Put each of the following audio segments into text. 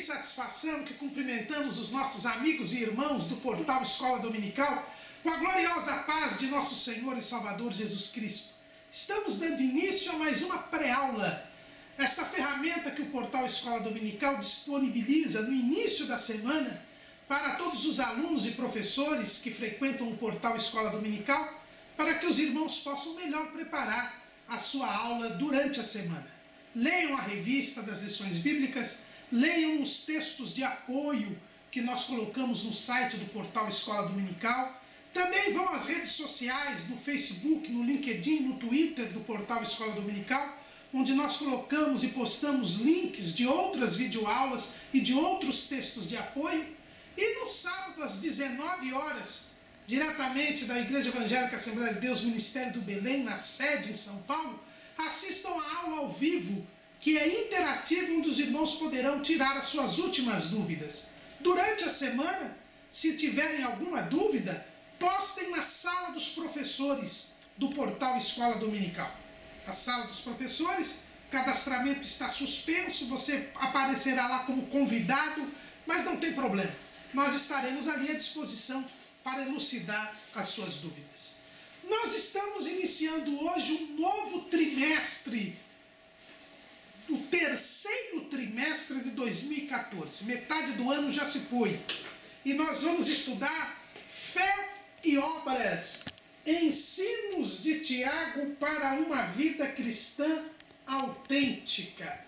satisfação que cumprimentamos os nossos amigos e irmãos do portal Escola Dominical com a gloriosa paz de nosso Senhor e Salvador Jesus Cristo. Estamos dando início a mais uma pré-aula, esta ferramenta que o portal Escola Dominical disponibiliza no início da semana para todos os alunos e professores que frequentam o portal Escola Dominical, para que os irmãos possam melhor preparar a sua aula durante a semana. Leiam a revista das lições bíblicas, leiam os textos de apoio que nós colocamos no site do portal Escola Dominical. Também vão às redes sociais, no Facebook, no LinkedIn, no Twitter do portal Escola Dominical, onde nós colocamos e postamos links de outras videoaulas e de outros textos de apoio. E no sábado, às 19 horas, diretamente da Igreja Evangélica Assembleia de Deus, Ministério do Belém, na sede em São Paulo, assistam a aula ao vivo, que é interativa, onde os irmãos poderão tirar as suas últimas dúvidas. Durante a semana, se tiverem alguma dúvida, postem na sala dos professores do portal Escola Dominical. A sala dos professores, o cadastramento está suspenso, você aparecerá lá como convidado, mas não tem problema. Nós estaremos ali à disposição para elucidar as suas dúvidas. Nós estamos iniciando hoje um novo trimestre, o terceiro trimestre de 2014. Metade do ano já se foi. E nós vamos estudar fé e obras, ensinos de Tiago para uma vida cristã autêntica.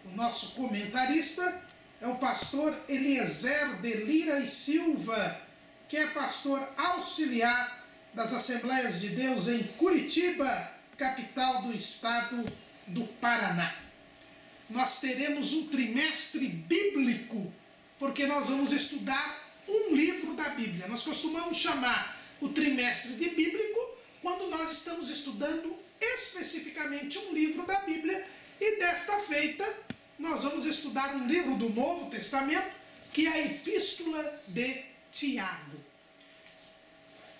O nosso comentarista é o pastor Eliezer de Lira e Silva, que é pastor auxiliar das Assembleias de Deus em Curitiba, capital do estado do Paraná. Nós teremos um trimestre bíblico, porque nós vamos estudar um livro da Bíblia. Nós costumamos chamar o trimestre de bíblico quando nós estamos estudando especificamente um livro da Bíblia, e desta feita nós vamos estudar um livro do Novo Testamento, que é a Epístola de Tiago.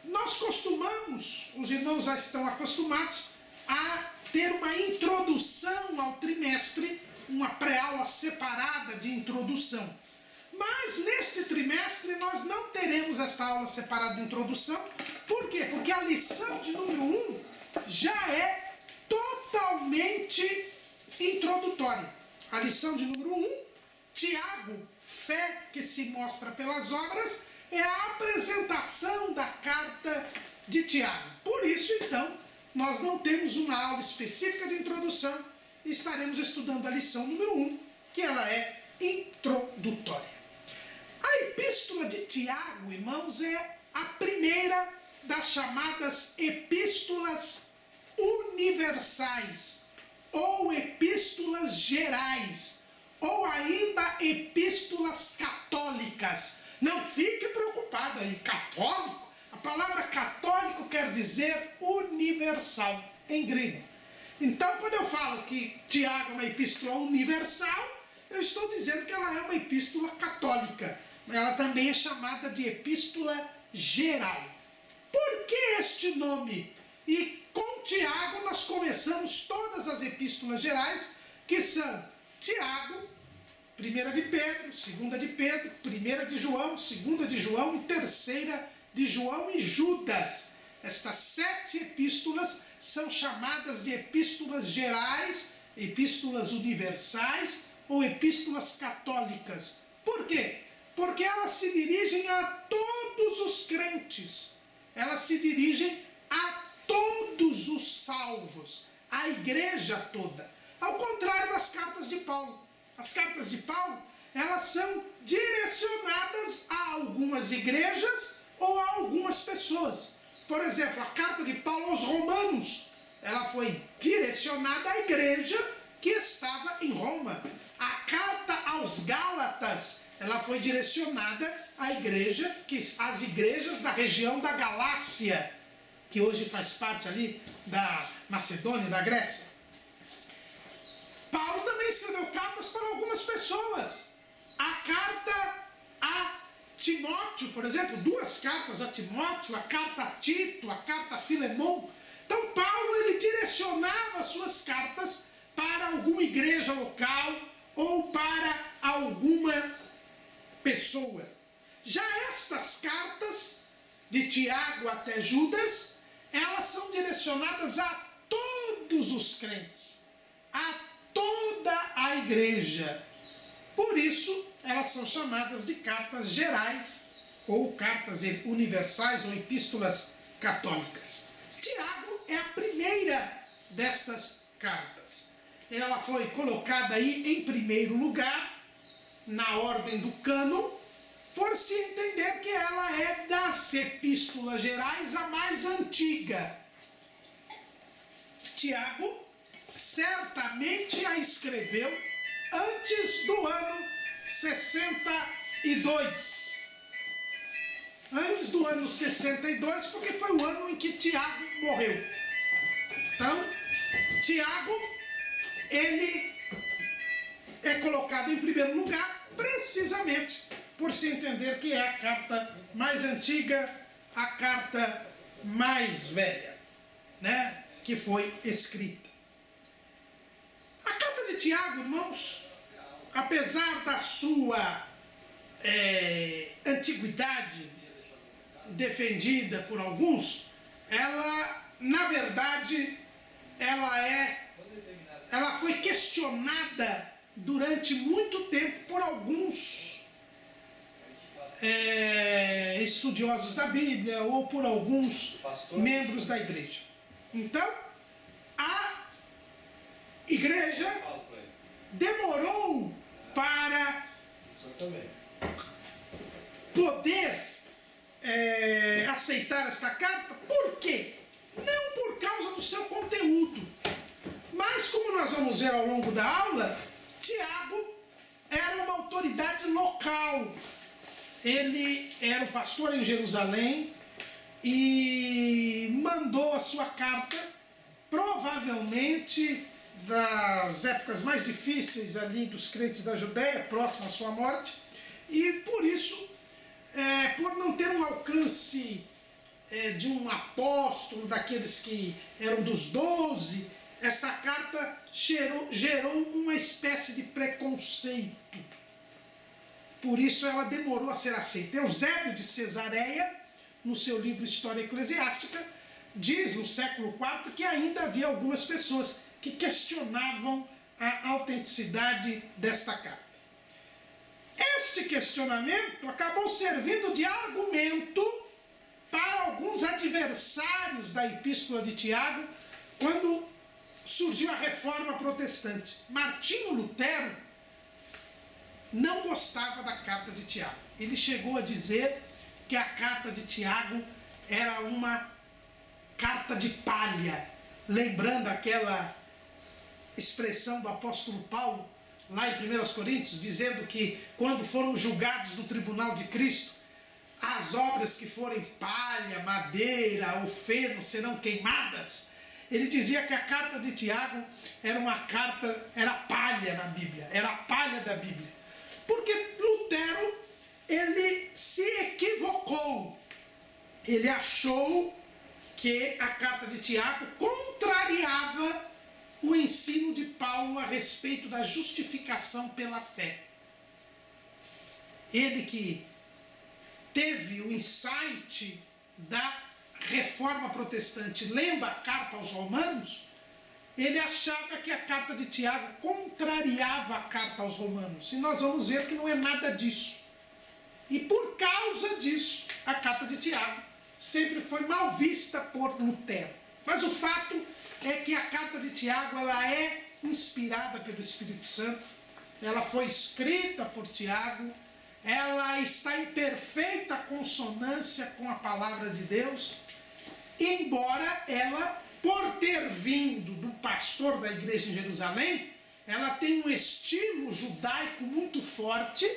Nós costumamos, os irmãos já estão acostumados a ter uma introdução ao trimestre, uma pré-aula separada de introdução. Mas neste trimestre nós não teremos esta aula separada de introdução. Por quê? Porque a lição de número 1 já é totalmente introdutória. A lição de número 1, Tiago, fé que se mostra pelas obras, é a apresentação da carta de Tiago. Por isso, então, nós não temos uma aula específica de introdução e estaremos estudando a lição número 1, que ela é introdutória. A epístola de Tiago, irmãos, é a primeira das chamadas epístolas universais, ou epístolas gerais, ou ainda epístolas católicas. Não fique preocupado aí, católico. A palavra católico quer dizer universal, em grego. Então, quando eu falo que Tiago é uma epístola universal, eu estou dizendo que ela é uma epístola católica. Ela também é chamada de epístola geral. Por que este nome? E com Tiago nós começamos todas as epístolas gerais, que são Tiago, 1 de Pedro, 2 de Pedro, 1 de João, 2 de João e 3 de João e Judas. Estas 7 epístolas são chamadas de epístolas gerais, epístolas universais ou epístolas católicas. Por quê? Porque elas se dirigem a todos os crentes, elas se dirigem a todos os salvos, a igreja toda. Ao contrário das cartas de Paulo. As cartas de Paulo, elas são direcionadas a algumas igrejas ou a algumas pessoas. Por exemplo, a carta de Paulo aos Romanos, ela foi direcionada à igreja que estava em Roma. A carta aos Gálatas, ela foi direcionada à igreja, às igrejas da região da Galácia, que hoje faz parte ali da Macedônia, da Grécia. Paulo também escreveu cartas para algumas pessoas. A carta a Timóteo, por exemplo, 2 cartas a Timóteo, a carta a Tito, a carta a Filemão. Então Paulo, ele direcionava as suas cartas para alguma igreja local ou para alguma pessoa. Já estas cartas, de Tiago até Judas, elas são direcionadas a todos os crentes, a toda a igreja. Por isso, elas são chamadas de cartas gerais, ou cartas universais, ou epístolas católicas. Tiago é a primeira destas cartas. Ela foi colocada aí em primeiro lugar, na ordem do cânon, por se entender que ela é das epístolas gerais a mais antiga. Tiago certamente a escreveu antes do ano 62. Antes do ano 62, porque foi o ano em que Tiago morreu. Então, Tiago, ele é colocado em primeiro lugar precisamente por se entender que é a carta mais antiga, a carta mais velha, né, que foi escrita. A carta de Tiago, irmãos, apesar da sua antiguidade defendida por alguns, ela, na verdade, ela foi questionada durante muito tempo por alguns estudiosos da Bíblia ou por alguns membros da igreja. Então, a igreja demorou para poder aceitar esta carta. Por quê? Não por causa do seu conteúdo, mas como nós vamos ver ao longo da aula, Tiago era uma autoridade local. Ele era o pastor em Jerusalém e mandou a sua carta, provavelmente das épocas mais difíceis ali dos crentes da Judéia, próximo à sua morte, e por isso, por não ter um alcance de um apóstolo, daqueles que eram dos 12, esta carta gerou uma espécie de preconceito. Por isso ela demorou a ser aceita. Eusébio de Cesareia, no seu livro História Eclesiástica, diz no século IV que ainda havia algumas pessoas que questionavam a autenticidade desta carta. Este questionamento acabou servindo de argumento para alguns adversários da Epístola de Tiago, quando surgiu a Reforma Protestante. Martinho Lutero não gostava da carta de Tiago. Ele chegou a dizer que a carta de Tiago era uma carta de palha, lembrando aquela expressão do apóstolo Paulo, lá em 1 Coríntios, dizendo que quando foram julgados no tribunal de Cristo, as obras que forem palha, madeira ou feno serão queimadas. Ele dizia que a carta de Tiago era palha na Bíblia, era a palha da Bíblia. Porque Lutero, ele se equivocou. Ele achou que a carta de Tiago contrariava o ensino de Paulo a respeito da justificação pela fé. Ele que teve o insight da Reforma Protestante lendo a carta aos Romanos, ele achava que a carta de Tiago contrariava a carta aos Romanos. E nós vamos ver que não é nada disso. E por causa disso, a carta de Tiago sempre foi mal vista por Lutero. Mas o fato é que a carta de Tiago, ela é inspirada pelo Espírito Santo, ela foi escrita por Tiago, ela está em perfeita consonância com a palavra de Deus, embora ela, por ter vindo do pastor da igreja em Jerusalém, ela tem um estilo judaico muito forte,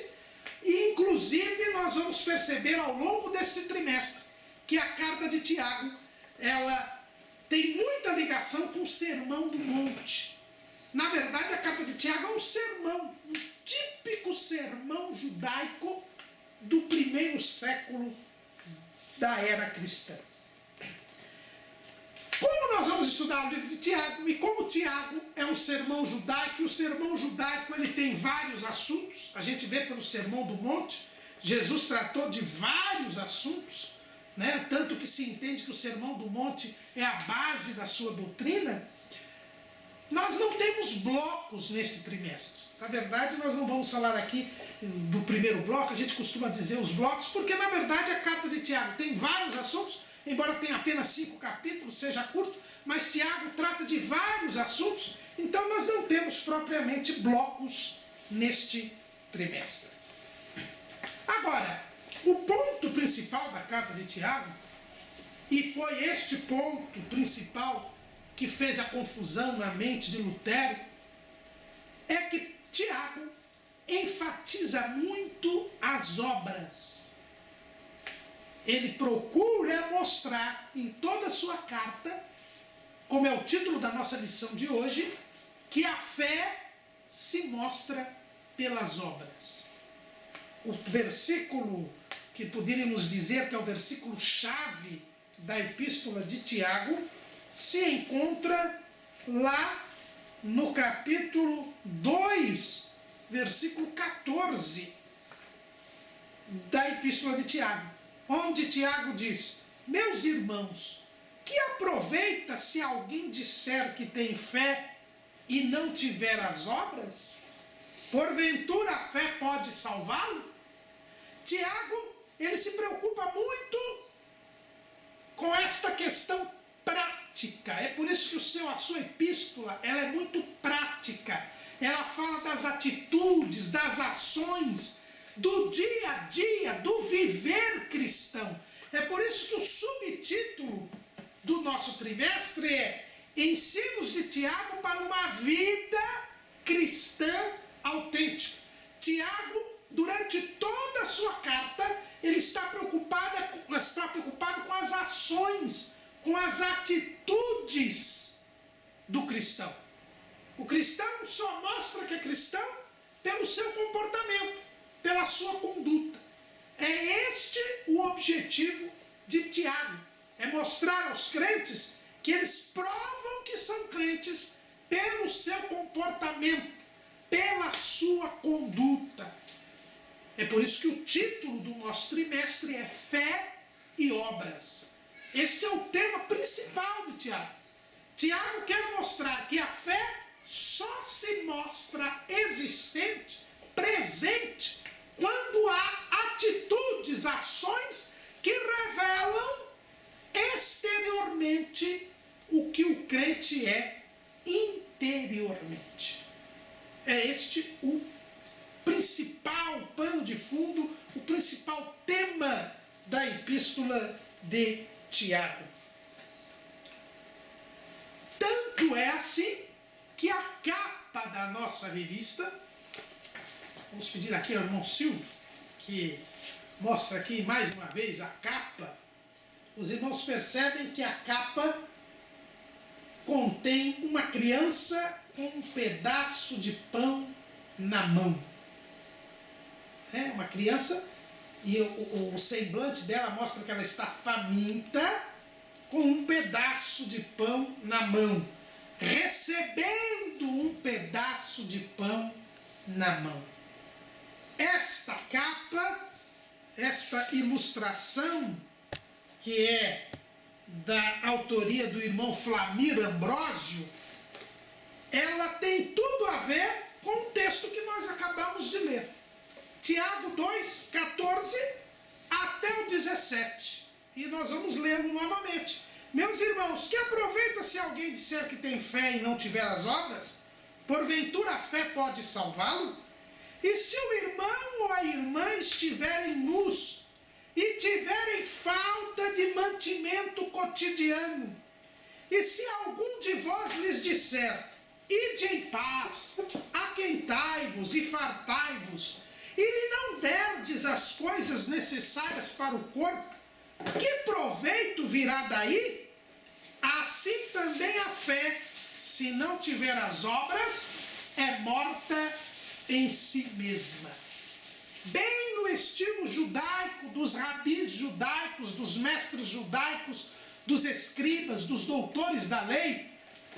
e inclusive nós vamos perceber ao longo deste trimestre que a carta de Tiago, ela tem muita ligação com o Sermão do Monte. Na verdade, a carta de Tiago é um sermão, um típico sermão judaico do primeiro século da era cristã. Como nós vamos estudar estudar o livro de Tiago, e como Tiago é um sermão judaico, e o sermão judaico ele tem vários assuntos, a gente vê pelo Sermão do Monte, Jesus tratou de vários assuntos, né? Tanto que se entende que o Sermão do Monte é a base da sua doutrina. Nós não temos blocos nesse trimestre. Na verdade, nós não vamos falar aqui do primeiro bloco, a gente costuma dizer os blocos, porque na verdade a carta de Tiago tem vários assuntos, embora tenha apenas 5 capítulos, seja curto, mas Tiago trata de vários assuntos, então nós não temos propriamente blocos neste trimestre. Agora, o ponto principal da carta de Tiago, e foi este ponto principal que fez a confusão na mente de Lutero, é que Tiago enfatiza muito as obras. Ele procura mostrar em toda a sua carta, como é o título da nossa lição de hoje, que a fé se mostra pelas obras. O versículo que poderíamos dizer que é o versículo chave da epístola de Tiago se encontra lá no capítulo 2, versículo 14 da epístola de Tiago, onde Tiago diz: meus irmãos, que aproveita se alguém disser que tem fé e não tiver as obras? Porventura a fé pode salvá-lo? Tiago, ele se preocupa muito com esta questão prática. É por isso que a sua epístola ela é muito prática. Ela fala das atitudes, das ações, do dia a dia, do viver cristão. É por isso que o subtítulo do nosso trimestre é Ensinos de Tiago para uma vida cristã autêntica. Tiago, durante toda a sua carta, ele está preocupado com as ações, com as atitudes do cristão. O cristão só mostra que é cristão pelo seu comportamento, pela sua conduta. É este o objetivo de Tiago, é mostrar aos crentes que eles provam que são crentes pelo seu comportamento, pela sua conduta. É por isso que o título do nosso trimestre é Fé e Obras. Esse é o tema principal de Tiago. Tiago quer mostrar que a fé só se mostra existente, presente, quando há atitudes, ações que revelam exteriormente o que o crente é interiormente. É este o principal pano de fundo, o principal tema da epístola de Tiago. Tanto é assim que a capa da nossa revista, vamos pedir aqui ao irmão Silvio, que mostra aqui mais uma vez a capa. Os irmãos percebem que a capa contém uma criança com um pedaço de pão na mão. É uma criança e o semblante dela mostra que ela está faminta, com um pedaço de pão na mão, recebendo um pedaço de pão na mão. Esta capa, esta ilustração, que é da autoria do irmão Flamir Ambrósio, ela tem tudo a ver com o texto que nós acabamos de ler. Tiago 2, 14 até o 17. E nós vamos lê-lo novamente. Meus irmãos, que aproveita se alguém disser que tem fé e não tiver as obras? Porventura a fé pode salvá-lo? E se o irmão ou a irmã estiverem nus e tiverem falta de mantimento cotidiano, e se algum de vós lhes disser, ide em paz, aquentai-vos e fartai-vos, e lhe não derdes as coisas necessárias para o corpo, que proveito virá daí? Assim também a fé, se não tiver as obras, é morta em si mesma. Bem no estilo judaico, dos rabis judaicos, dos mestres judaicos, dos escribas, dos doutores da lei,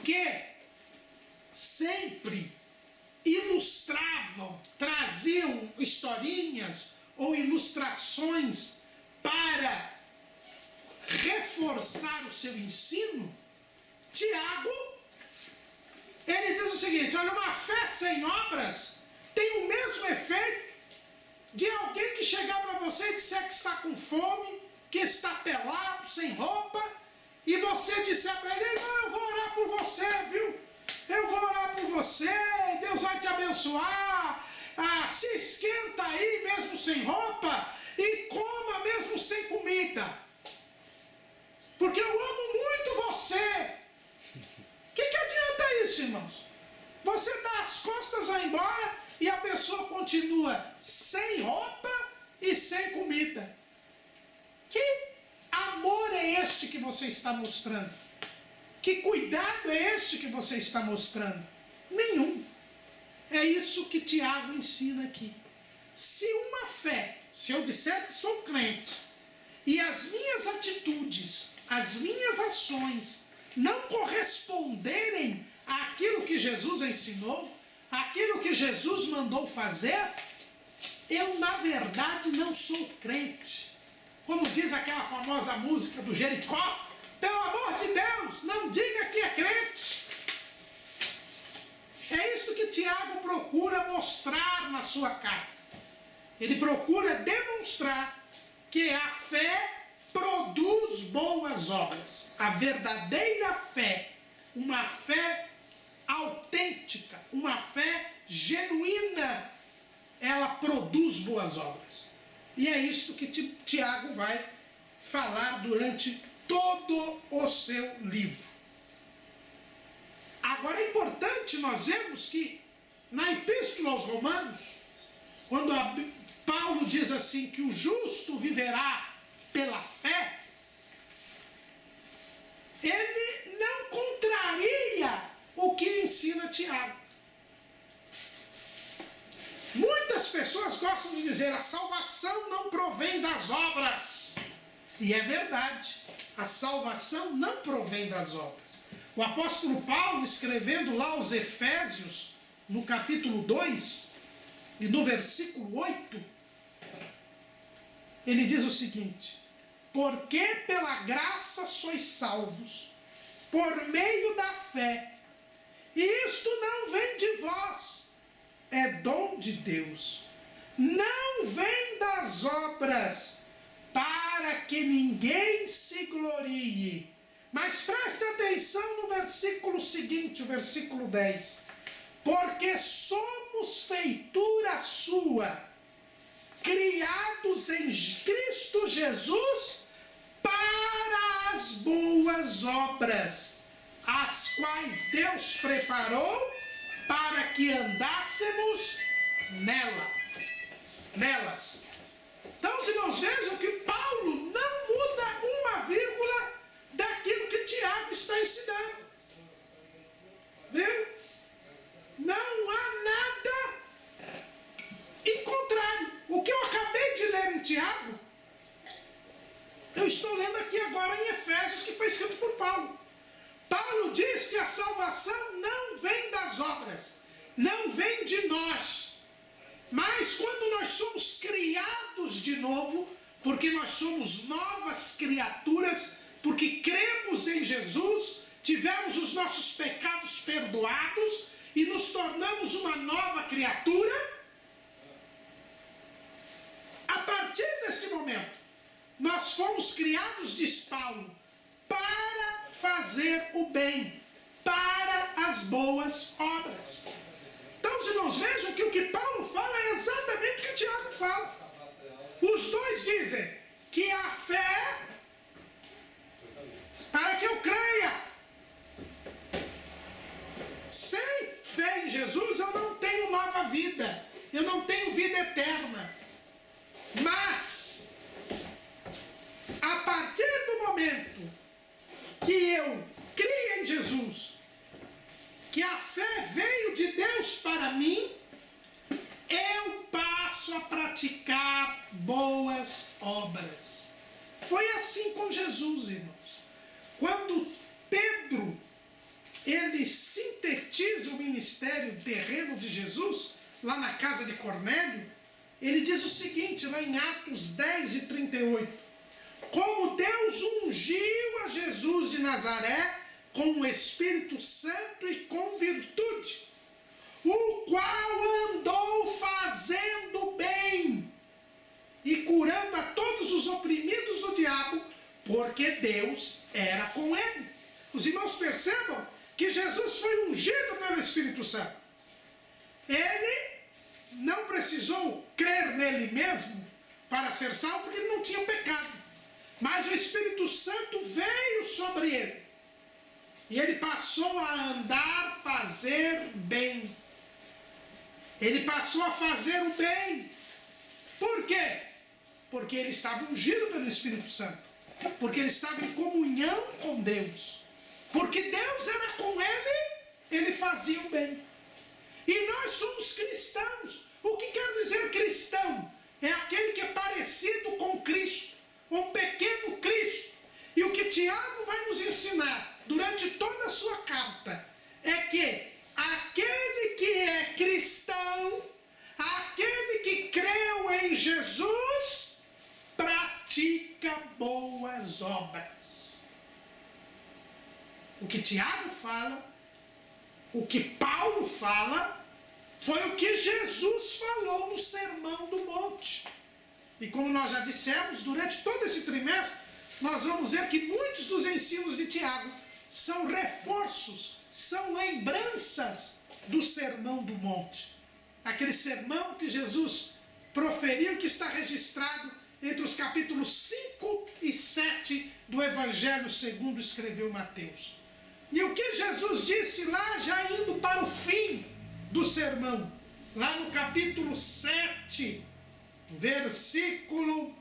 que sempre ilustravam, traziam historinhas ou ilustrações para reforçar o seu ensino, Tiago, ele diz o seguinte: olha, uma fé sem obras tem o mesmo efeito de alguém que chegar para você e disser que está com fome, que está pelado, sem roupa, e você disser para ele: não, eu vou orar por você, viu? Eu vou orar por você, Deus vai te abençoar, se esquenta aí mesmo sem roupa e coma mesmo sem comida, porque eu amo muito você. O que adianta isso, irmãos? Você dá as costas, vai embora e a pessoa continua sem roupa e sem comida. Que amor é este que você está mostrando? Que cuidado é este que você está mostrando? Nenhum. É isso que Tiago ensina aqui. Se uma fé, se eu disser que sou crente, e as minhas atitudes, as minhas ações não corresponderem àquilo que Jesus ensinou, àquilo que Jesus mandou fazer, eu na verdade não sou crente. Como diz aquela famosa música do Jericó: pelo amor de Deus, não diga que é crente. É isso que Tiago procura mostrar na sua carta. Ele procura demonstrar que a fé produz boas obras. A verdadeira fé, uma fé autêntica, uma fé genuína, ela produz boas obras. E é isto que Tiago vai falar durante todo o seu livro. Agora é importante nós vermos que na Epístola aos Romanos, quando Paulo diz assim que o justo viverá pela fé, ele não contraria o que ensina Tiago. Muitas pessoas gostam de dizer: a salvação não provém das obras. E é verdade, a salvação não provém das obras. O apóstolo Paulo, escrevendo lá aos Efésios, no capítulo 2, e no versículo 8, ele diz o seguinte: porque pela graça sois salvos, por meio da fé, e isto não vem de vós, é dom de Deus, não vem das obras, para que ninguém se glorie. Mas preste atenção no versículo seguinte, o versículo 10. Porque somos feitura sua, criados em Cristo Jesus para as boas obras, as quais Deus preparou para que andássemos nelas. Então, os irmãos, vejam que Paulo não muda uma vírgula daquilo que Tiago está ensinando. Viu? Não há nada em contrário. O que eu acabei de ler em Tiago, eu estou lendo aqui agora em Efésios, que foi escrito por Paulo. Paulo diz que a salvação não vem das obras, não vem de nós. Mas quando nós somos criados de novo, porque nós somos novas criaturas, porque cremos em Jesus, tivemos os nossos pecados perdoados e nos tornamos uma nova criatura, a partir deste momento, nós fomos criados, diz Paulo, para fazer o bem, para as boas obras. Então, os irmãos, vejam que o que Paulo fala é exatamente o que Tiago fala. Os dois dizem que a fé, para que eu creia, sem fé em Jesus eu não tenho nova vida, eu não tenho vida eterna. Mas, a partir do momento que eu creio em Jesus, que a fé veio de Deus para mim, eu passo a praticar boas obras. Foi assim com Jesus, irmãos. Quando Pedro, ele que sintetiza o ministério terreno de Jesus, lá na casa de Cornélio, ele diz o seguinte, lá em Atos 10:38. Como Deus ungiu a Jesus de Nazaré com o Espírito Santo e com virtude, o qual andou fazendo bem e curando a todos os oprimidos do diabo, porque Deus era com ele. Os irmãos percebam que Jesus foi ungido pelo Espírito Santo. Ele não precisou crer nele mesmo para ser salvo, porque ele não tinha pecado. Mas o Espírito Santo veio sobre ele. E ele passou a andar, fazer bem. Ele passou a fazer o bem. Por quê? Porque ele estava ungido pelo Espírito Santo. Porque ele estava em comunhão com Deus. Porque Deus era com ele, ele fazia o bem. E nós somos cristãos. O que quer dizer cristão? É aquele que é parecido com Cristo, um pequeno Cristo. E o que Tiago vai nos ensinar durante toda a sua carta é que aquele que é cristão, aquele que creu em Jesus, pratica boas obras. O que Tiago fala, o que Paulo fala, foi o que Jesus falou no Sermão do Monte. E como nós já dissemos, durante todo esse trimestre, nós vamos ver que muitos dos ensinos de Tiago são reforços, são lembranças do Sermão do Monte. Aquele sermão que Jesus proferiu, que está registrado entre os capítulos 5 e 7 do Evangelho segundo escreveu Mateus. E o que Jesus disse lá, já indo para o fim do sermão, lá no capítulo 7, versículo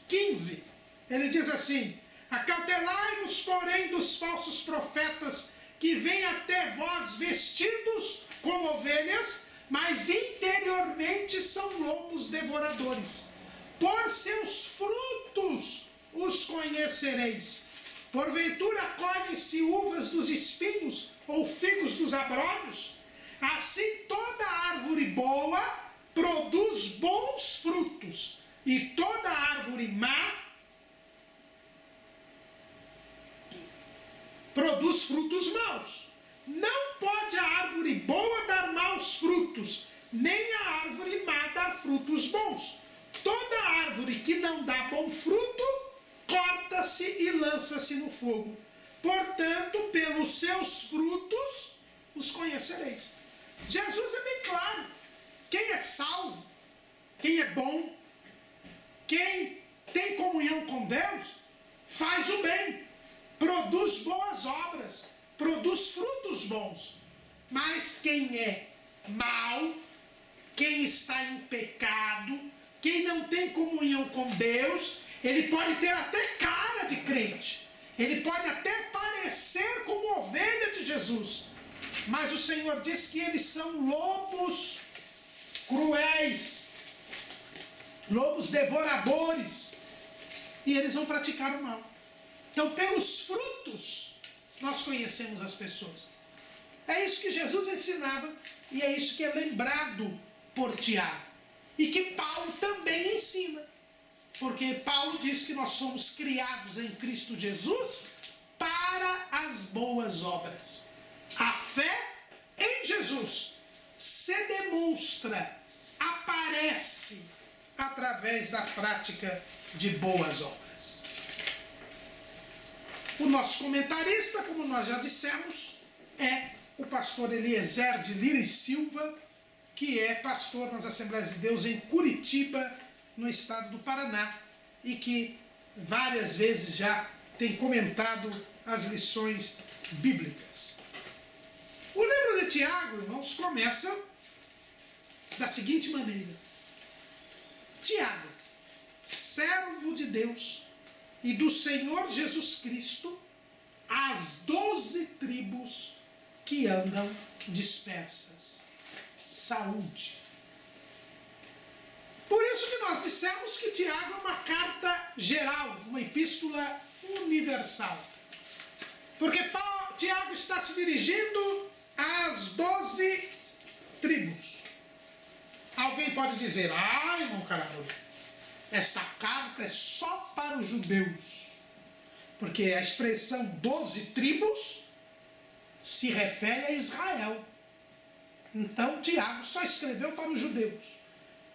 15, ele diz assim: acautelai-vos, porém, dos falsos profetas, que vêm até vós vestidos como ovelhas, mas interiormente são lobos devoradores. Por seus frutos os conhecereis. Porventura colhem-se uvas dos espinhos, ou figos dos abrolhos? Assim toda árvore boa produz bons frutos, e toda árvore má produz frutos maus. Não pode a árvore boa dar maus frutos, nem a árvore má dar frutos bons. Toda árvore que não dá bom fruto, corta-se e lança-se no fogo. Portanto, pelos seus frutos os conhecereis. Jesus é bem claro. Quem é salvo, quem é bom, quem tem comunhão com Deus, faz o bem, produz boas obras, produz frutos bons. Mas quem é mau, quem está em pecado, quem não tem comunhão com Deus, ele pode ter até cara de crente, ele pode até parecer como ovelha de Jesus, mas o Senhor diz que eles são lobos cruéis, lobos devoradores, e eles vão praticar o mal. Então, pelos frutos, nós conhecemos as pessoas. É isso que Jesus ensinava, e é isso que é lembrado por Tiago, e que Paulo também ensina, porque Paulo diz que nós fomos criados em Cristo Jesus para as boas obras. A fé em Jesus se demonstra, aparece através da prática de boas obras. O nosso comentarista, como nós já dissemos, é o pastor Eliezer de Lira e Silva, que é pastor nas Assembleias de Deus em Curitiba, no estado do Paraná, e que várias vezes já tem comentado as lições bíblicas. O livro de Tiago, irmãos, começa da seguinte maneira: Tiago, servo de Deus e do Senhor Jesus Cristo, às 12 tribos que andam dispersas. Saúde. Por isso que nós dissemos que Tiago é uma carta geral, uma epístola universal. Porque Tiago está se dirigindo as 12 tribos. Alguém pode dizer, irmão Carabulho, esta carta é só para os judeus, porque a expressão 12 tribos se refere a Israel. Então Tiago só escreveu para os judeus.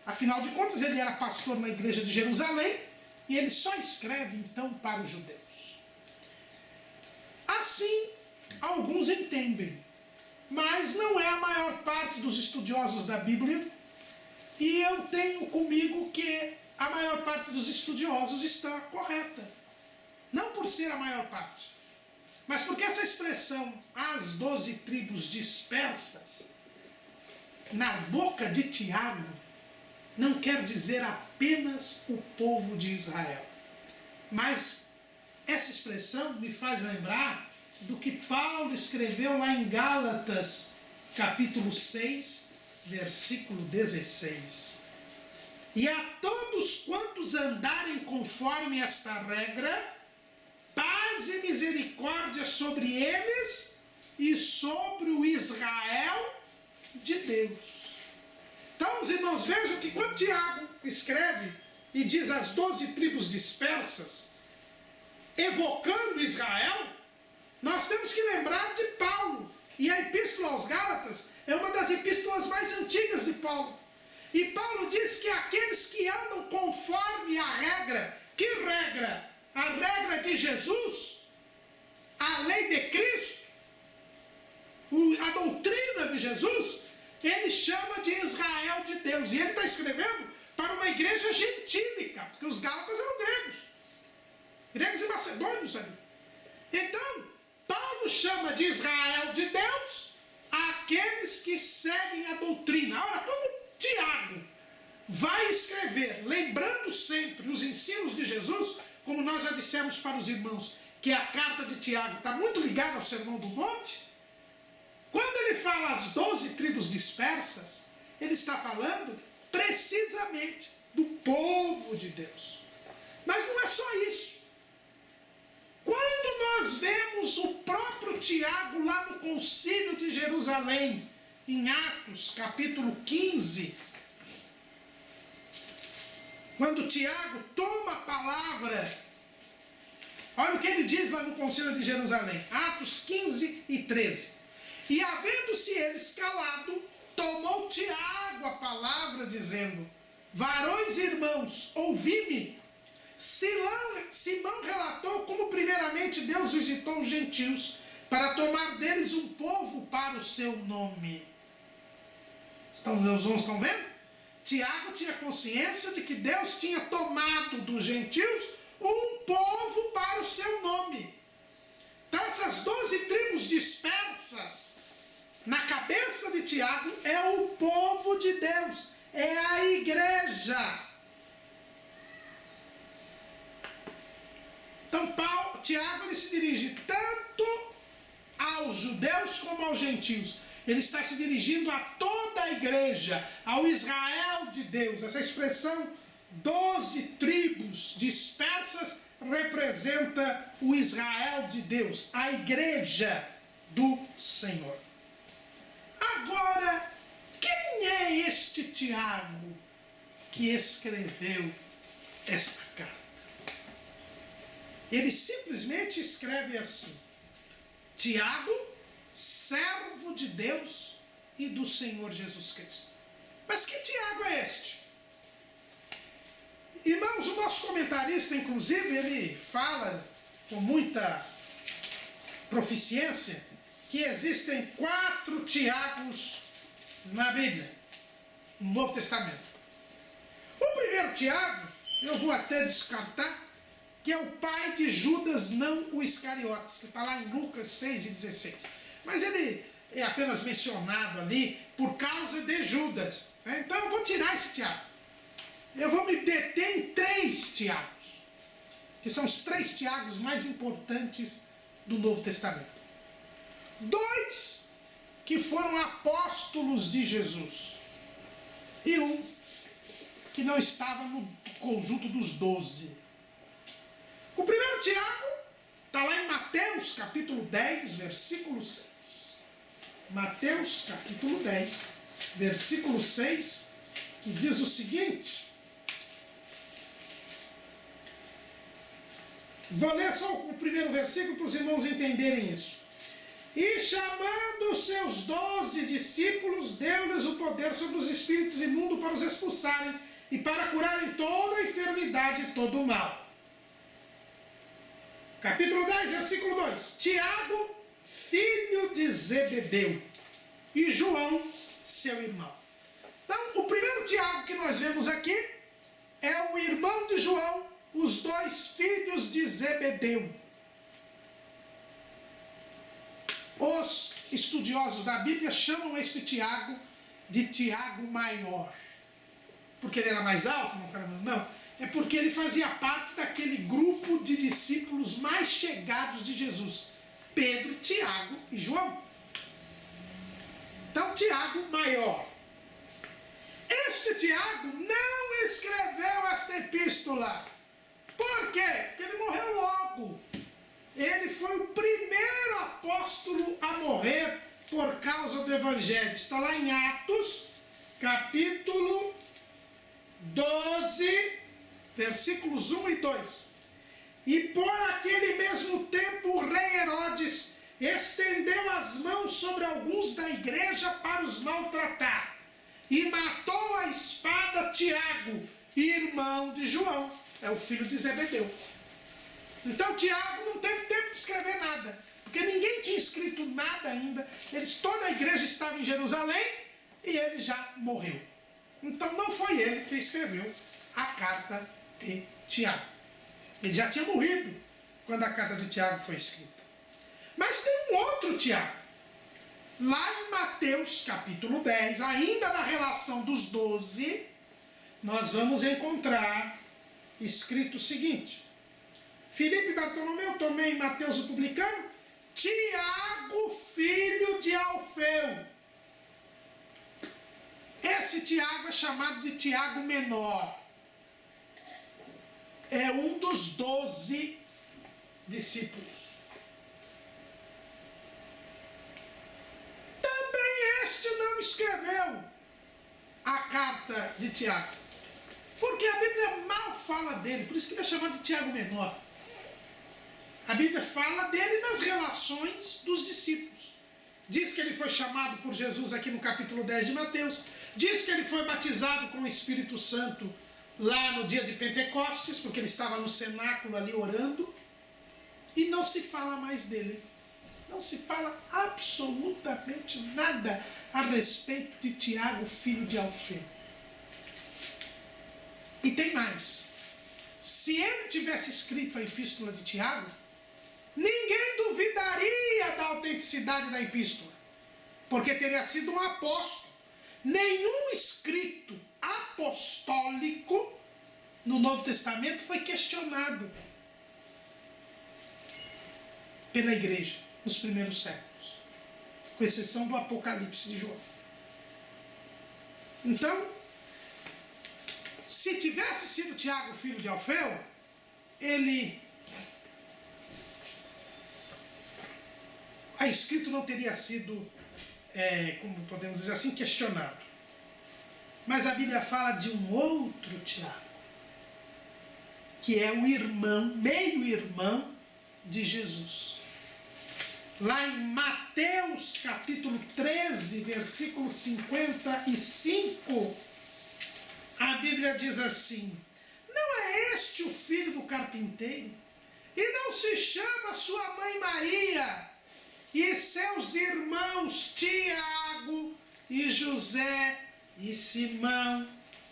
Afinal de contas, ele era pastor na igreja de Jerusalém e ele só escreve então para os judeus. Assim, alguns entendem, mas não é a maior parte dos estudiosos da Bíblia, e eu tenho comigo que a maior parte dos estudiosos está correta. Não por ser a maior parte, mas porque essa expressão, as 12 tribos dispersas, na boca de Tiago, não quer dizer apenas o povo de Israel. Mas essa expressão me faz lembrar do que Paulo escreveu lá em Gálatas, capítulo 6, versículo 16. E a todos quantos andarem conforme esta regra, paz e misericórdia sobre eles e sobre o Israel de Deus. Então, os irmãos, vejam que quando Tiago escreve e diz as 12 tribos dispersas, evocando Israel, nós temos que lembrar de Paulo. E a Epístola aos Gálatas é uma das epístolas mais antigas de Paulo. E Paulo diz que aqueles que andam conforme a regra, que regra? A regra de Jesus, a lei de Cristo, a doutrina de Jesus, ele chama de Israel de Deus. E ele está escrevendo para uma igreja gentílica, porque os gálatas eram gregos e macedônios ali. Então, Paulo chama de Israel de Deus aqueles que seguem a doutrina. Ora, como Tiago vai escrever, lembrando sempre os ensinos de Jesus, como nós já dissemos para os irmãos, que a carta de Tiago está muito ligada ao Sermão do Monte, quando ele fala as 12 tribos dispersas, ele está falando precisamente do povo de Deus. Mas não é só isso. Quando nós vemos o próprio Tiago lá no Concílio de Jerusalém, em Atos, capítulo 15, quando Tiago toma a palavra, olha o que ele diz lá no Concílio de Jerusalém, Atos 15 e 13. E havendo-se eles calado, tomou Tiago a palavra, dizendo, varões e irmãos, ouvi-me. Simão relatou como primeiramente Deus visitou os gentios, para tomar deles um povo para o seu nome. Os irmãos estão vendo? Tiago tinha consciência de que Deus tinha tomado dos gentios um povo para o seu nome. Então essas 12 tribos dispersas, na cabeça de Tiago, é o povo de Deus, é a igreja. Então Tiago ele se dirige tanto aos judeus como aos gentios. Ele está se dirigindo a toda a igreja, ao Israel de Deus. Essa expressão 12 tribos dispersas representa o Israel de Deus, a igreja do Senhor. Agora, quem é este Tiago que escreveu esta carta? Ele simplesmente escreve assim: Tiago, servo de Deus e do Senhor Jesus Cristo. Mas que Tiago é este? Irmãos, o nosso comentarista, inclusive, ele fala com muita proficiência que existem 4 Tiagos na Bíblia, no Novo Testamento. O primeiro Tiago, eu vou até descartar, que é o pai de Judas, não o Iscariotes, que está lá em Lucas 6 e 16. Mas ele é apenas mencionado ali por causa de Judas. Então eu vou tirar esse Tiago. Eu vou me deter em 3 Tiagos, que são os 3 Tiagos mais importantes do Novo Testamento. 2 que foram apóstolos de Jesus, e 1 que não estava no conjunto dos 12. O primeiro Tiago está lá em Mateus, capítulo 10, versículo 6. Mateus capítulo 10, versículo 6, que diz o seguinte. Vou ler só o primeiro versículo para os irmãos entenderem isso. E chamando os seus 12 discípulos, deu-lhes o poder sobre os espíritos imundos para os expulsarem e para curarem toda a enfermidade e todo o mal. Capítulo 10, versículo 2. Tiago, filho de Zebedeu, e João, seu irmão. Então, o primeiro Tiago que nós vemos aqui é o irmão de João, os dois filhos de Zebedeu. Os estudiosos da Bíblia chamam este Tiago de Tiago maior. Porque ele era mais alto? Não. É porque ele fazia parte daquele grupo de discípulos mais chegados de Jesus. Pedro, Tiago e João. Então, Tiago maior. Este Tiago não escreveu esta epístola. Por quê? Porque ele morreu logo. Ele foi o primeiro apóstolo a morrer por causa do Evangelho. Está lá em Atos, capítulo 12, versículos 1 e 2. E por aquele mesmo tempo o rei Herodes estendeu as mãos sobre alguns da igreja para os maltratar. E matou a espada Tiago, irmão de João. É o filho de Zebedeu. Então Tiago não teve tempo de escrever nada, porque ninguém tinha escrito nada ainda. Toda a igreja estava em Jerusalém e ele já morreu. Então não foi ele que escreveu a carta de Tiago. Ele já tinha morrido quando a carta de Tiago foi escrita. Mas tem um outro Tiago. Lá em Mateus capítulo 10, ainda na relação dos 12, nós vamos encontrar escrito o seguinte. Filipe, Bartolomeu, Tomé e Mateus o publicano, Tiago, filho de Alfeu. Esse Tiago é chamado de Tiago menor. É um dos 12 discípulos. Também este não escreveu a carta de Tiago. Porque a Bíblia mal fala dele, por isso que ele é chamado de Tiago menor. A Bíblia fala dele nas relações dos discípulos. Diz que ele foi chamado por Jesus aqui no capítulo 10 de Mateus. Diz que ele foi batizado com o Espírito Santo lá no dia de Pentecostes, porque ele estava no cenáculo ali orando. E não se fala mais dele. Não se fala absolutamente nada a respeito de Tiago, filho de Alfeu. E tem mais. Se ele tivesse escrito a epístola de Tiago, ninguém duvidaria da autenticidade da epístola, porque teria sido um apóstolo. Nenhum escrito apostólico no Novo Testamento foi questionado pela igreja nos primeiros séculos, com exceção do Apocalipse de João. Então, se tivesse sido Tiago, filho de Alfeu, a escrito não teria sido, como podemos dizer assim, questionado. Mas a Bíblia fala de um outro Tiago, que é o irmão, meio-irmão de Jesus. Lá em Mateus capítulo 13, versículo 55, a Bíblia diz assim: não é este o filho do carpinteiro? E não se chama sua mãe Maria, e seus irmãos Tiago e José e Simão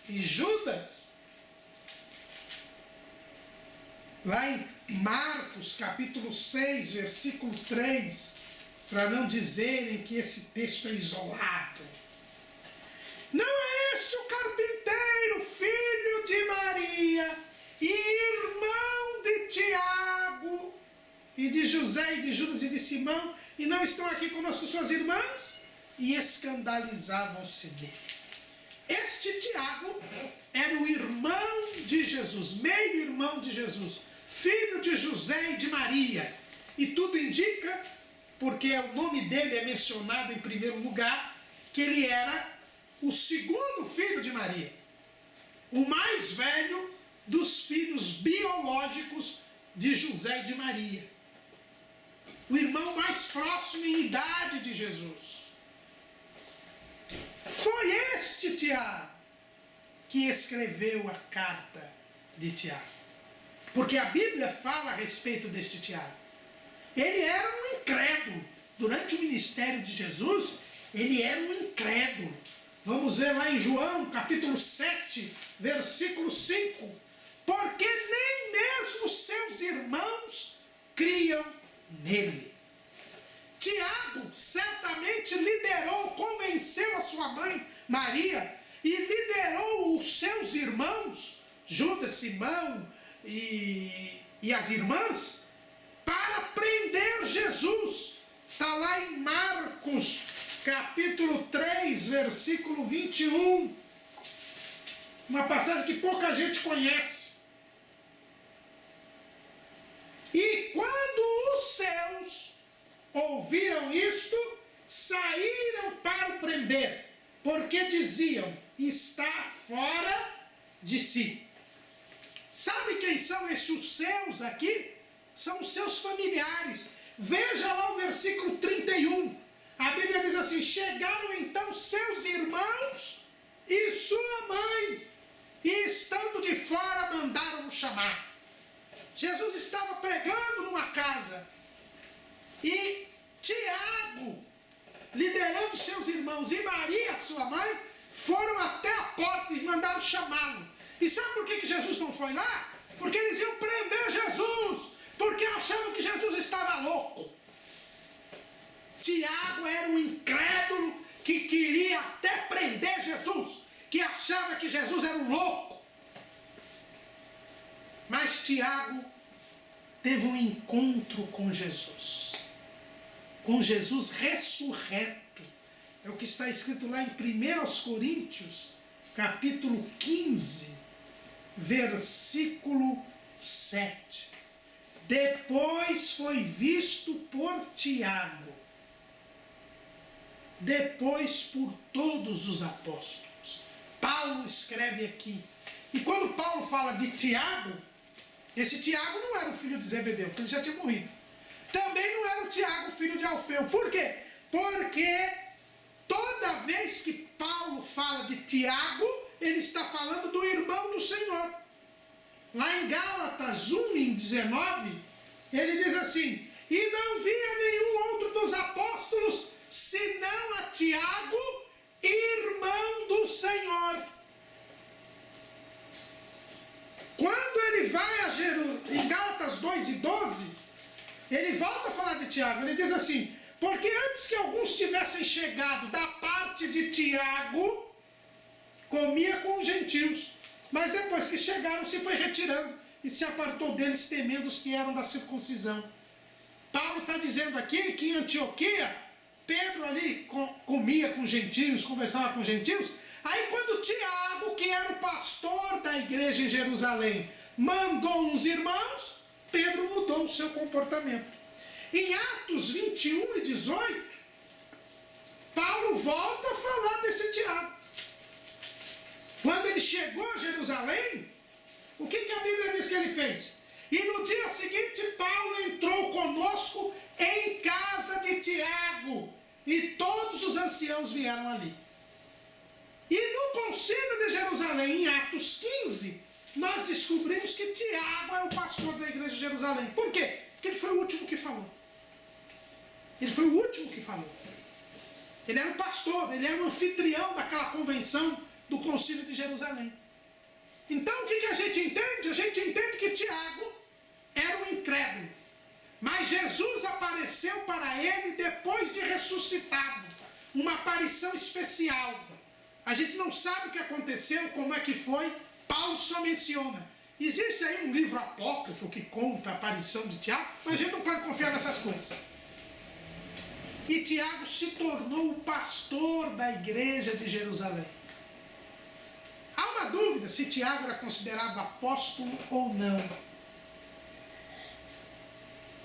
e Judas? Lá em Marcos capítulo 6, versículo 3, para não dizerem que esse texto é isolado. Não é este o carpinteiro, filho de Maria, e irmão de Tiago, e de José, e de Judas, e de Simão, e não estão aqui conosco suas irmãs? E escandalizavam-se dele. Este Tiago era o irmão de Jesus, meio-irmão de Jesus, filho de José e de Maria. E tudo indica porque o nome dele é mencionado em primeiro lugar, que ele era o segundo filho de Maria, o mais velho dos filhos biológicos de José e de Maria, o irmão mais próximo em idade de Jesus. Foi este Tiago que escreveu a carta de Tiago, porque a Bíblia fala a respeito deste Tiago. Ele era um incrédulo. Durante o ministério de Jesus, ele era um incrédulo. Vamos ver lá em João, capítulo 7, versículo 5. Porque nem mesmo seus irmãos criam nele. Tiago certamente liderou, convenceu a sua mãe, Maria, e liderou os seus irmãos, Judas, Simão e as irmãs, para prender Jesus. Está lá em Marcos, capítulo 3, versículo 21. Uma passagem que pouca gente conhece. E quando os seus ouviram isto, saíram para o prender, porque diziam, está fora de si. Sabe quem são esses seus aqui? São os seus familiares. Veja lá o versículo 31. A Bíblia diz assim, chegaram então seus irmãos e sua mãe, e estando de fora mandaram-no chamar. Jesus estava pregando numa casa, e Tiago, liderando seus irmãos, e Maria, sua mãe, foram até a porta e mandaram chamá-lo. E sabe por que Jesus não foi lá? Porque eles iam prender Jesus, porque achavam que Jesus estava louco. Tiago era um incrédulo que queria até prender Jesus, que achava que Jesus era um louco. Mas Tiago teve um encontro com Jesus ressurreto. É o que está escrito lá em 1 Coríntios, capítulo 15, versículo 7. Depois foi visto por Tiago, depois por todos os apóstolos. Paulo escreve aqui. E quando Paulo fala de Tiago, esse Tiago não era o filho de Zebedeu, porque ele já tinha morrido. Também não era o Tiago, filho de Alfeu. Por quê? Porque toda vez que Paulo fala de Tiago, ele está falando do irmão do Senhor. Lá em Gálatas 1:19, ele diz assim, e não via nenhum outro dos apóstolos, senão a Tiago, irmão do Senhor. Quando ele vai a em Gálatas 2:12, ele volta a falar de Tiago, ele diz assim, porque antes que alguns tivessem chegado da parte de Tiago, comia com os gentios, mas depois que chegaram se foi retirando e se apartou deles, temendo os que eram da circuncisão. Paulo está dizendo aqui que em Antioquia, Pedro ali comia com gentios, conversava com gentios. Aí quando Tiago, que era o pastor da igreja em Jerusalém, mandou uns irmãos, Pedro mudou o seu comportamento. Em Atos 21:18, Paulo volta a falar desse Tiago. Quando ele chegou a Jerusalém, o que a Bíblia diz que ele fez? E no dia seguinte, Paulo entrou conosco em casa de Tiago, e todos os anciãos vieram ali. E no concílio de Jerusalém, em Atos 15, nós descobrimos que Tiago é o pastor da igreja de Jerusalém. Por quê? Porque ele foi o último que falou. Ele foi o último que falou. Ele era o pastor, ele era o anfitrião daquela convenção do concílio de Jerusalém. Então o que a gente entende? A gente entende que Tiago era um incrédulo. Mas Jesus apareceu para ele depois de ressuscitado. Uma aparição especial. A gente não sabe o que aconteceu, como é que foi. Paulo só menciona. Existe aí um livro apócrifo que conta a aparição de Tiago, mas a gente não pode confiar nessas coisas. E Tiago se tornou o pastor da igreja de Jerusalém. Há uma dúvida se Tiago era considerado apóstolo ou não.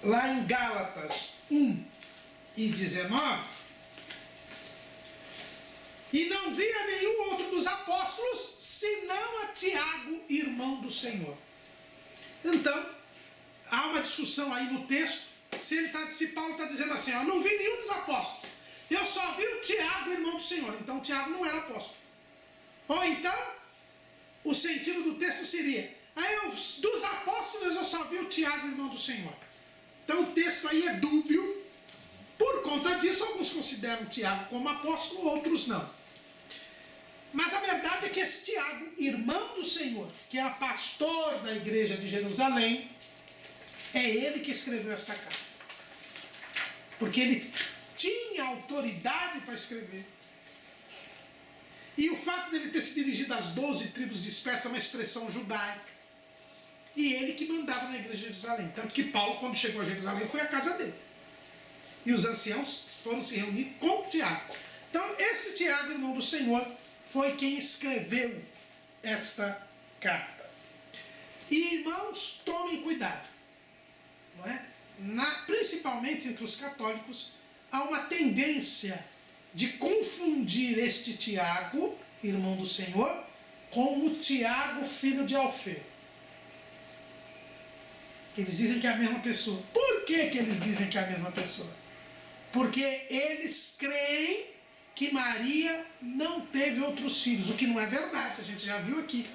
Lá em Gálatas 1, e 19, e não via nenhum outro dos apóstolos, senão a Tiago, irmão do Senhor. Então, há uma discussão aí no texto, se Paulo está dizendo assim, eu não vi nenhum dos apóstolos, eu só vi o Tiago, irmão do Senhor. Então, Tiago não era apóstolo. Ou então, o sentido do texto seria, dos apóstolos eu só vi o Tiago, irmão do Senhor. Então, o texto aí é dúbio. Por conta disso, alguns consideram Tiago como apóstolo, outros não. Mas a verdade é que esse Tiago, irmão do Senhor, que era pastor da igreja de Jerusalém, é ele que escreveu esta carta. Porque ele tinha autoridade para escrever. E o fato dele ter se dirigido às 12 tribos dispersas é uma expressão judaica. E ele que mandava na igreja de Jerusalém. Tanto que Paulo, quando chegou a Jerusalém, foi à casa dele. E os anciãos foram se reunir com Tiago. Então, esse Tiago, irmão do Senhor, foi quem escreveu esta carta. E, irmãos, tomem cuidado. Não é? Principalmente entre os católicos, há uma tendência de confundir este Tiago, irmão do Senhor, com o Tiago, filho de Alfeu. Eles dizem que é a mesma pessoa. Por que eles dizem que é a mesma pessoa? Porque eles creem que Maria não teve outros filhos, o que não é verdade, a gente já viu aqui.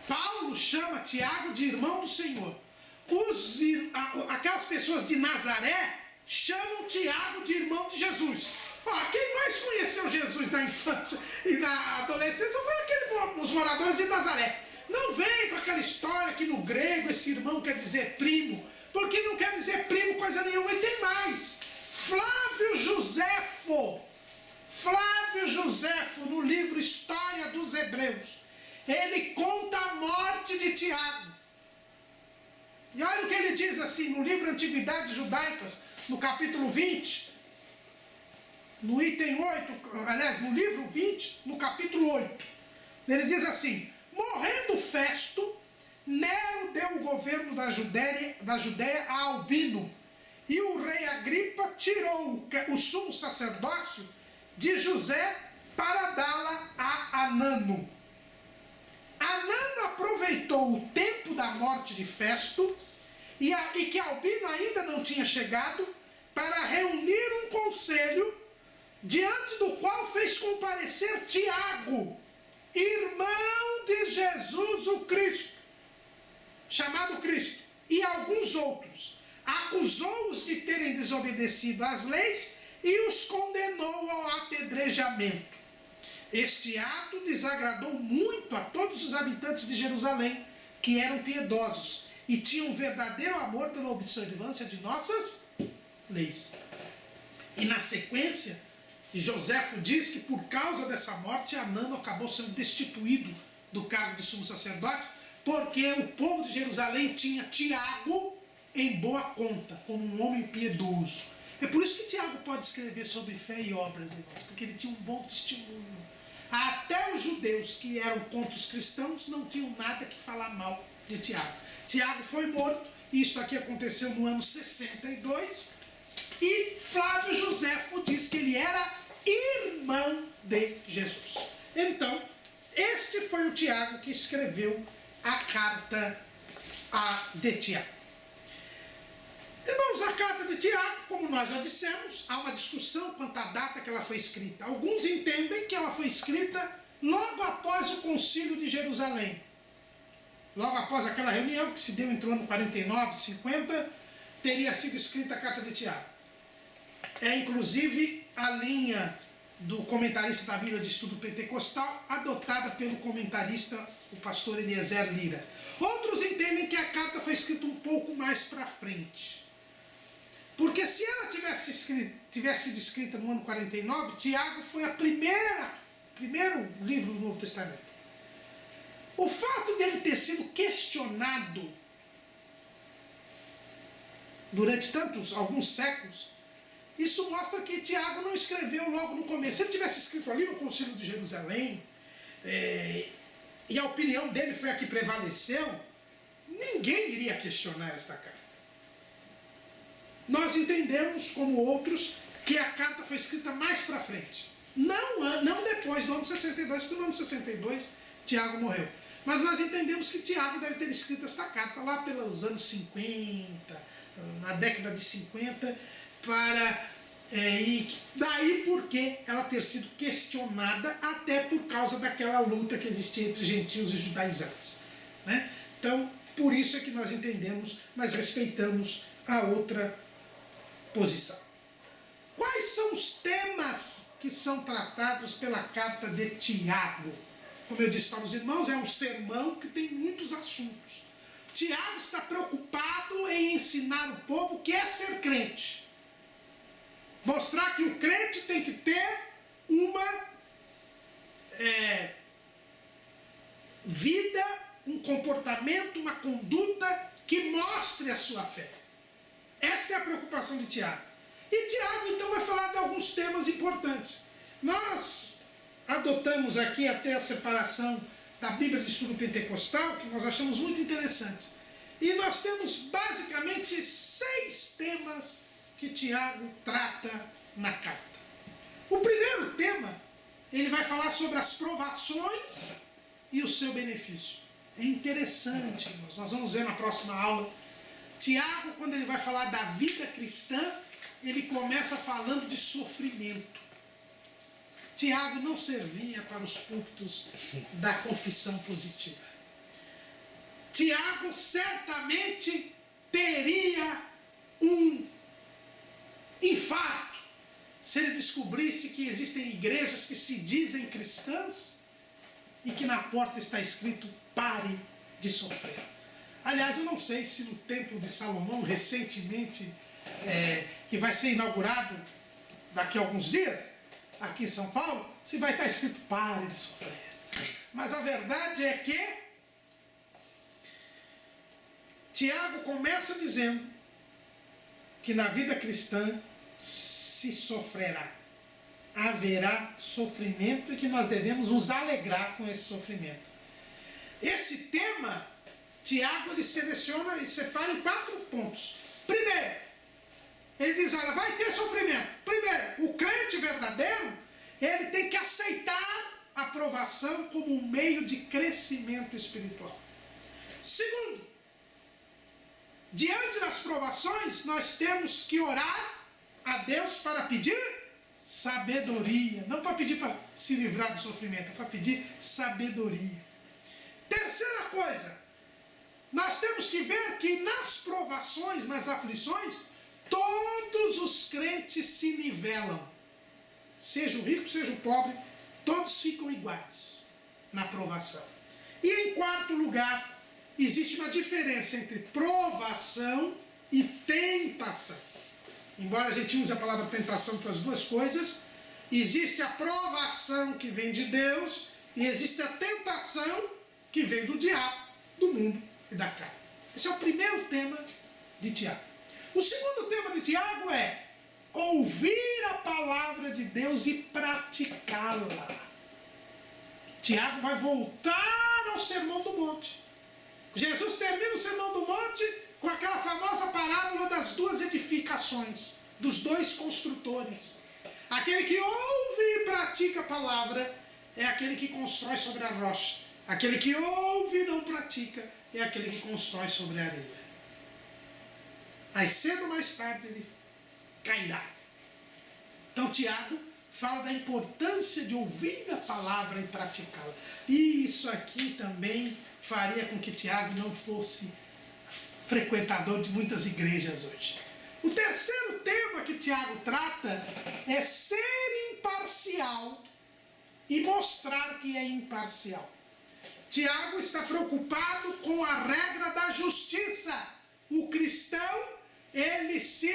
Paulo chama Tiago de irmão do Senhor. Aquelas pessoas de Nazaré chamam Tiago de irmão de Jesus. Quem mais conheceu Jesus na infância e na adolescência foi os moradores de Nazaré. Não vem com aquela história que no grego esse irmão quer dizer primo, porque não quer dizer primo coisa nenhuma, e tem mais. Flávio Joséfo, no livro História dos Hebreus, ele conta a morte de Tiago. E olha o que ele diz assim, no livro Antiguidades Judaicas, no capítulo 20, no item 8, aliás, no livro 20, no capítulo 8, ele diz assim, morrendo Festo, Nero deu o governo da Judéia a Albino, e o rei Agripa tirou o sumo sacerdócio de José para dá-la a Anano. Anano aproveitou o tempo da morte de Festo e que Albino ainda não tinha chegado para reunir um conselho diante do qual fez comparecer Tiago, irmão de Jesus o Cristo, chamado Cristo, e alguns outros. Acusou-os de terem desobedecido às leis e os condenou ao apedrejamento. Este ato desagradou muito a todos os habitantes de Jerusalém, que eram piedosos e tinham um verdadeiro amor pela observância de nossas leis. E na sequência, Joséfo diz que por causa dessa morte, Anano acabou sendo destituído do cargo de sumo sacerdote, porque o povo de Jerusalém tinha Tiago em boa conta, como um homem piedoso. É por isso que Tiago pode escrever sobre fé e obras, irmãos, porque ele tinha um bom testemunho. Até os judeus que eram contra os cristãos não tinham nada que falar mal de Tiago. Tiago foi morto, isso aqui aconteceu no ano 62, e Flávio Joséfo diz que ele era irmão de Jesus. Então, este foi o Tiago que escreveu a carta de Tiago. Irmãos, a carta de Tiago, como nós já dissemos, há uma discussão quanto à data que ela foi escrita. Alguns entendem que ela foi escrita logo após o concílio de Jerusalém. Logo após aquela reunião que se deu entre o ano 49 e 50, teria sido escrita a carta de Tiago. É inclusive a linha do comentarista da Bíblia de Estudo Pentecostal, adotada pelo comentarista, o pastor Eliezer Lira. Outros entendem que a carta foi escrita um pouco mais para frente. Porque se ela tivesse sido escrita no ano 49, Tiago foi o primeiro livro do Novo Testamento. O fato dele ter sido questionado durante alguns séculos, isso mostra que Tiago não escreveu logo no começo. Se ele tivesse escrito ali no Concílio de Jerusalém, e a opinião dele foi a que prevaleceu, ninguém iria questionar esta carta. nós entendemos, como outros, que a carta foi escrita mais para frente. Não depois do ano 62, porque no ano 62 Tiago morreu. Mas nós entendemos que Tiago deve ter escrito esta carta lá pelos anos 50, na década de 50, e daí porque ela ter sido questionada até por causa daquela luta que existia entre gentios e judaizantes, né? Então, por isso é que nós entendemos, mas respeitamos a outra posição. Quais são os temas que são tratados pela carta de Tiago? Como eu disse para os irmãos, é um sermão que tem muitos assuntos. Tiago está preocupado em ensinar o povo o que é ser crente. Mostrar que o crente tem que ter uma vida, um comportamento, uma conduta que mostre a sua fé. Esta é a preocupação de Tiago. E Tiago, então, vai falar de alguns temas importantes. Nós adotamos aqui até a separação da Bíblia de Estudo Pentecostal, que nós achamos muito interessantes. E nós temos basicamente 6 temas que Tiago trata na carta. O primeiro tema, ele vai falar sobre as provações e o seu benefício. É interessante, irmãos. Nós vamos ver na próxima aula. Tiago, quando ele vai falar da vida cristã, ele começa falando de sofrimento. Tiago não servia para os púlpitos da confissão positiva. Tiago certamente teria um infarto se ele descobrisse que existem igrejas que se dizem cristãs e que na porta está escrito: pare de sofrer. Aliás, eu não sei se no Templo de Salomão, recentemente, que vai ser inaugurado daqui a alguns dias, aqui em São Paulo, se vai estar escrito: pare de sofrer. Mas a verdade é que Tiago começa dizendo que na vida cristã se sofrerá, haverá sofrimento e que nós devemos nos alegrar com esse sofrimento. Esse tema, Tiago, ele seleciona e separa em 4 pontos. Primeiro, ele diz: olha, vai ter sofrimento. Primeiro, o crente verdadeiro, ele tem que aceitar a provação como um meio de crescimento espiritual. Segundo, diante das provações, nós temos que orar a Deus para pedir sabedoria. Não para pedir para se livrar do sofrimento, é para pedir sabedoria. Terceira coisa, nós temos que ver que nas provações, nas aflições, todos os crentes se nivelam. Seja o rico, seja o pobre, todos ficam iguais na provação. E em quarto lugar, existe uma diferença entre provação e tentação. Embora a gente use a palavra tentação para as duas coisas, existe a provação que vem de Deus e existe a tentação que vem do diabo, do mundo e da carne. Esse é o primeiro tema de Tiago. O segundo tema de Tiago é ouvir a palavra de Deus e praticá-la. Tiago vai voltar ao Sermão do Monte. Jesus termina o Sermão do Monte com aquela famosa parábola das 2 edificações, dos 2 construtores. Aquele que ouve e pratica a palavra é aquele que constrói sobre a rocha. Aquele que ouve e não pratica é aquele que constrói sobre a areia. Mais cedo ou mais tarde ele cairá. Então Tiago fala da importância de ouvir a palavra e praticá-la. E isso aqui também faria com que Tiago não fosse frequentador de muitas igrejas hoje. O terceiro tema que Tiago trata é ser imparcial e mostrar que é imparcial. Tiago está preocupado com a regra da justiça. O cristão, ele se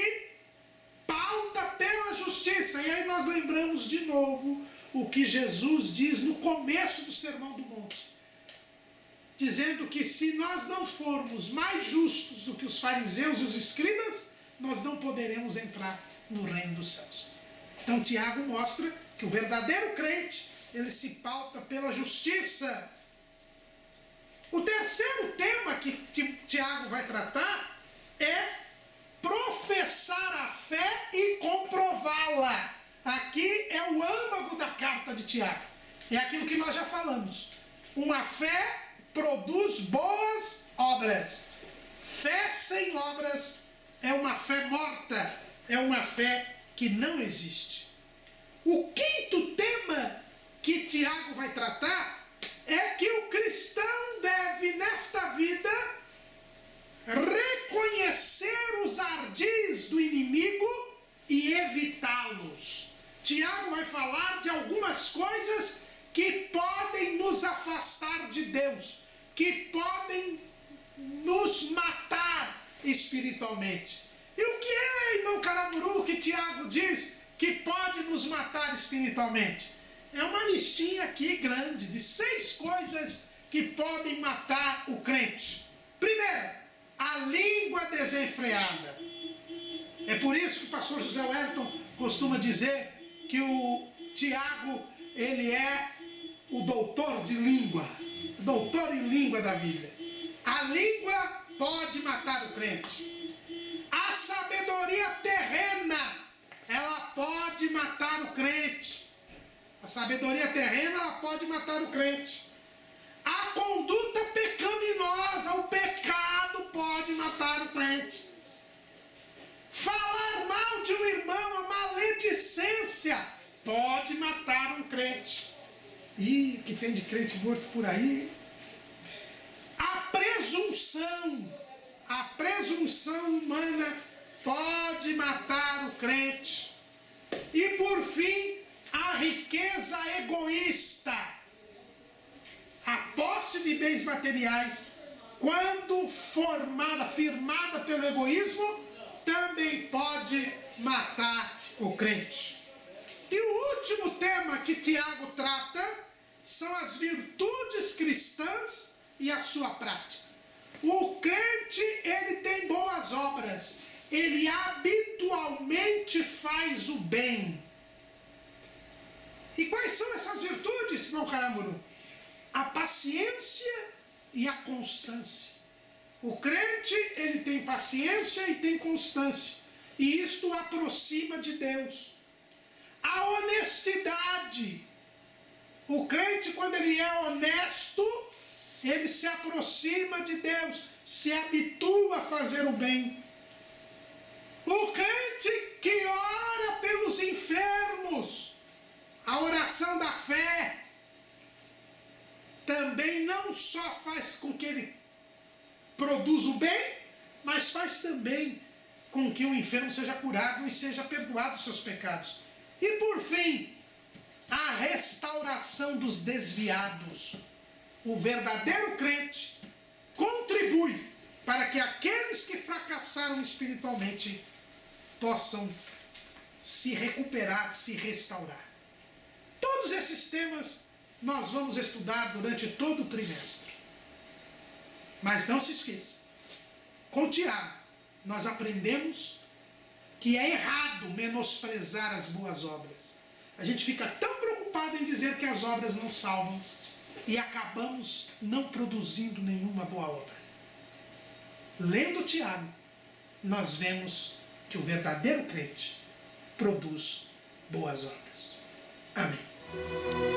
pauta pela justiça. E aí nós lembramos de novo o que Jesus diz no começo do Sermão do Monte, dizendo que se nós não formos mais justos do que os fariseus e os escribas, nós não poderemos entrar no reino dos céus. Então Tiago mostra que o verdadeiro crente, ele se pauta pela justiça. O terceiro tema que Tiago vai tratar é professar a fé e comprová-la. Aqui é o âmago da carta de Tiago. É aquilo que nós já falamos. Uma fé produz boas obras. Fé sem obras é uma fé morta, é uma fé que não existe. O quinto tema que Tiago vai tratar é que o cristão deve, nesta vida, reconhecer os ardis do inimigo e evitá-los. Tiago vai falar de algumas coisas que podem nos afastar de Deus, que podem nos matar espiritualmente. E o que é, irmão Caramuru, que Tiago diz que pode nos matar espiritualmente? É uma listinha aqui grande de 6 coisas que podem matar o crente. Primeiro, a língua desenfreada. É por isso que o pastor José Wellington costuma dizer que o Tiago, ele é o doutor de língua, doutor em língua da Bíblia. A língua pode matar o crente. A sabedoria terrena, ela pode matar o crente. A sabedoria terrena, ela pode matar o crente. A conduta pecaminosa, o pecado pode matar o crente. Falar mal de um irmão, a maledicência, pode matar um crente. E o que tem de crente morto por aí? A presunção humana pode matar o crente. E por fim, a riqueza egoísta. A posse de bens materiais, quando firmada pelo egoísmo, também pode matar o crente. E o último tema que Tiago trata são as virtudes cristãs e a sua prática. O crente, ele tem boas obras, ele habitualmente faz o bem. E quais são essas virtudes, irmão Caramuru? A paciência e a constância. O crente, ele tem paciência e tem constância. E isto o aproxima de Deus. A honestidade. O crente, quando ele é honesto, ele se aproxima de Deus, se habitua a fazer o bem. O crente que ora pelos enfermos, a oração da fé, também não só faz com que ele produza o bem, mas faz também com que o enfermo seja curado e seja perdoado os seus pecados. E por fim, a restauração dos desviados. O verdadeiro crente contribui para que aqueles que fracassaram espiritualmente possam se recuperar, se restaurar. Todos esses temas nós vamos estudar durante todo o trimestre. Mas não se esqueça, com Tiago, nós aprendemos que é errado menosprezar as boas obras. A gente fica tão preocupado em dizer que as obras não salvam e acabamos não produzindo nenhuma boa obra. Lendo Tiago, nós vemos que o verdadeiro crente produz boas obras. Amém.